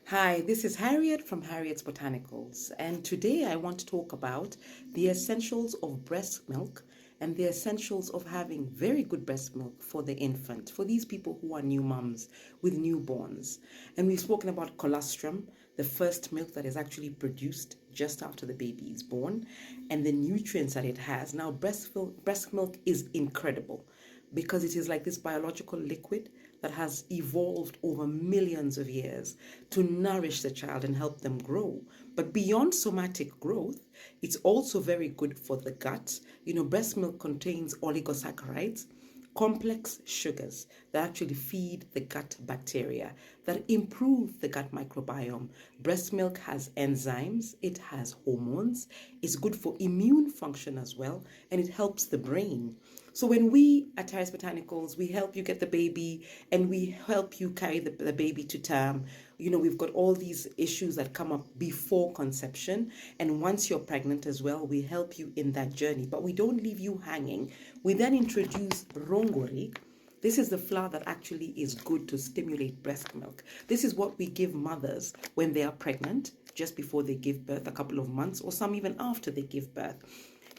Hi, this is Harriet from Harriet's Botanicals, and today I want to talk about the essentials of breast milk and the essentials of having very good breast milk for the infant, for these people who are new moms with newborns. And we've spoken about colostrum, the first milk that is actually produced just after the baby is born, and the nutrients that it has. Now, breast milk is incredible because it is like this biological liquid that has evolved over millions of years to nourish the child and help them grow. But beyond somatic growth, it's also very good for the gut. Breast milk contains oligosaccharides, complex sugars that actually feed the gut bacteria, that improve the gut microbiome. Breast milk has enzymes, it has hormones, it's good for immune function as well, and it helps the brain. So when we at Harris Botanicals, we help you get the baby and we help you carry the baby to term. We've got all these issues that come up before conception. And once you're pregnant as well, we help you in that journey. But we don't leave you hanging. We then introduce rongori. This is the flour that actually is good to stimulate breast milk. This is what we give mothers when they are pregnant, just before they give birth, a couple of months, or some even after they give birth.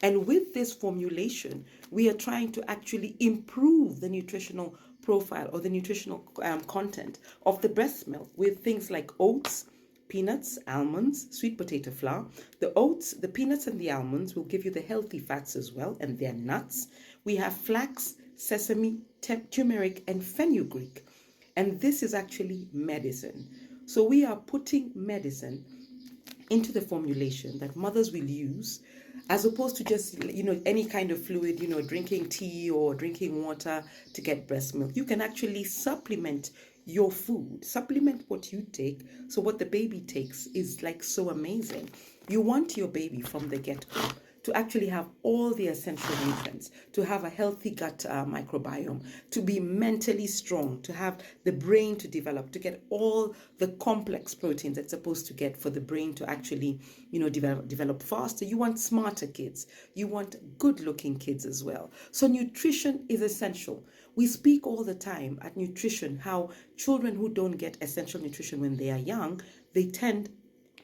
And with this formulation, we are trying to actually improve the nutritional profile or the nutritional content of the breast milk with things like oats, peanuts, almonds, sweet potato flour. The oats, the peanuts, and the almonds will give you the healthy fats as well, and they're nuts. We have flax, sesame, turmeric, and fenugreek. And this is actually medicine. So we are putting medicine into the formulation that mothers will use, as opposed to just any kind of fluid, drinking tea or drinking water to get breast milk. You can actually supplement your food, supplement what you take, so what the baby takes is like so amazing. You want your baby from the get-go to actually have all the essential nutrients, to have a healthy gut microbiome, to be mentally strong, to have the brain to develop, to get all the complex proteins it's supposed to get for the brain to actually, develop faster. You want smarter kids. You want good-looking kids as well. So nutrition is essential. We speak all the time at nutrition how children who don't get essential nutrition when they are young, they tend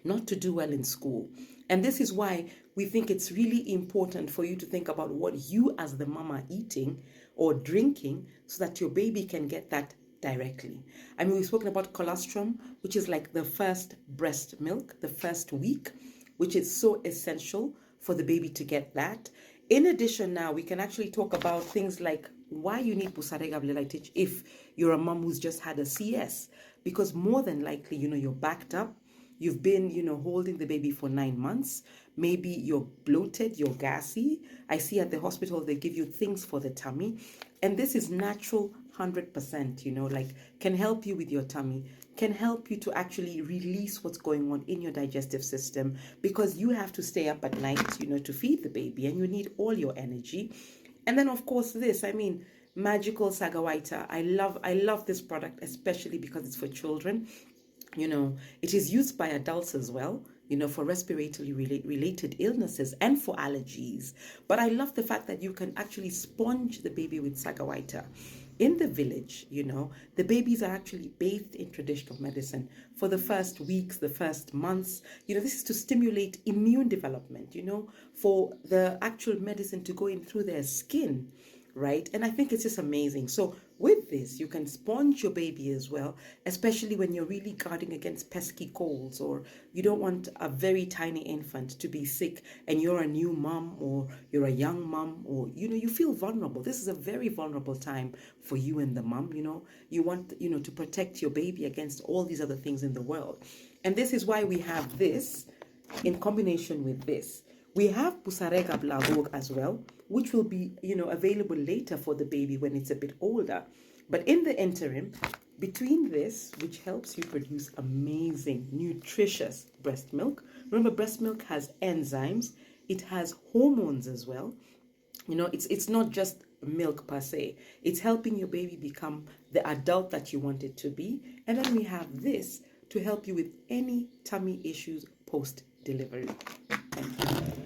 not to do well in school. And this is why we think it's really important for you to think about what you as the mama are eating or drinking so that your baby can get that directly. I mean, we've spoken about colostrum, which is like the first breast milk, the first week, which is so essential for the baby to get that. In addition, now we can actually talk about things like why you need Busarega Blelaitich if you're a mom who's just had a CS, because more than likely, you're backed up. You've been, holding the baby for 9 months. Maybe you're bloated, you're gassy. I see at the hospital they give you things for the tummy. And this is natural 100%, can help you with your tummy, can help you to actually release what's going on in your digestive system, because you have to stay up at night, to feed the baby, and you need all your energy. And then, of course, magical sagawaita. I love this product, especially because it's for children. It is used by adults as well, for respiratory related illnesses and for allergies. But I love the fact that you can actually sponge the baby with sagawaita. In the village, the babies are actually bathed in traditional medicine for the first weeks, the first months. This is to stimulate immune development, for the actual medicine to go in through their skin, right? And I think it's just amazing. So with this, you can sponge your baby as well, especially when you're really guarding against pesky colds, or you don't want a very tiny infant to be sick and you're a new mom or you're a young mom, or, you feel vulnerable. This is a very vulnerable time for you and the mom, You want, to protect your baby against all these other things in the world. And this is why we have this in combination with this. We have Busarega Blagog as well, which will be, available later for the baby when it's a bit older. But in the interim, between this, which helps you produce amazing, nutritious breast milk. Remember, breast milk has enzymes. It has hormones as well. It's not just milk per se. It's helping your baby become the adult that you want it to be. And then we have this to help you with any tummy issues post-delivery. Thank you.